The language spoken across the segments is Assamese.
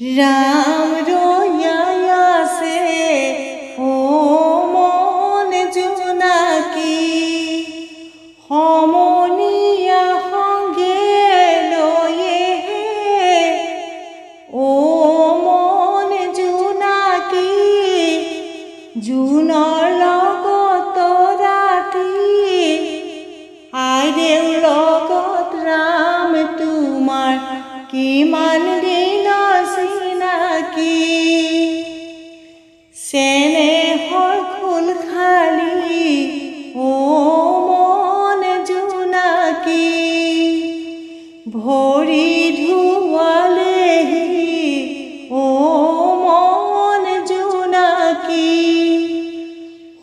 রাম রইয়া আছে ও মন জোনাকি সমনীয়া সঙ্গে লয়ে ও মন জোনাকি জোনৰ লগত ৰাতি আইদেউ লগত ৰাম তোমাৰ কিমান দিনৰ চিনাকি চেনেহৰ ফুল খালি ও মন জোনাকি ভৰি ধুৱালেহি ও মন জোনাকি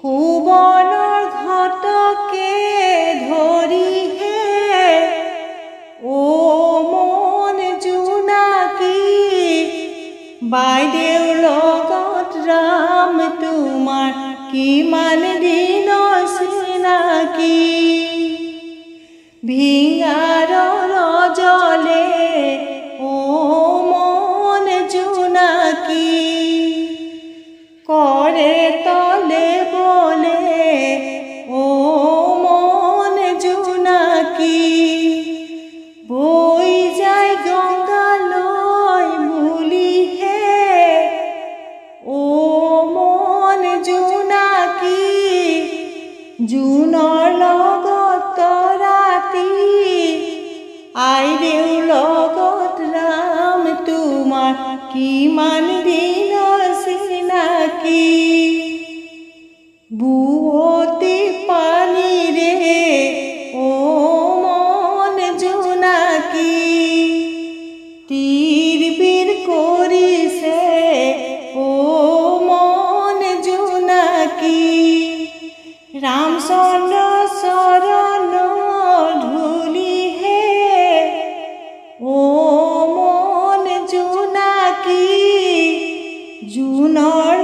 সুবৰ্ণৰ ঘটকে ধৰিহে ও মন জোনাকি বাইদেউ লগত ৰাম তোমাৰ কিমান দিনৰ চিনাকি ভিঙাৰৰ জলে ও মন জোনাকি কৰে তলে বলে ও মন জোনাকি বৈ যায় গংগালৈ বুলিহে ও মন জোনাকি জোনৰ লগত ৰাতি আইদেউ লগত ৰাম তোমাৰ কিমান দিনৰ চিনাকি বুৱতী পানীৰে ও মন জোনাকি তীৰ কৰিছে ও মন জোনাকি ৰামচন্দ্ৰ চৰণ ধূলিহে ও মন জোনাকি জোনৰ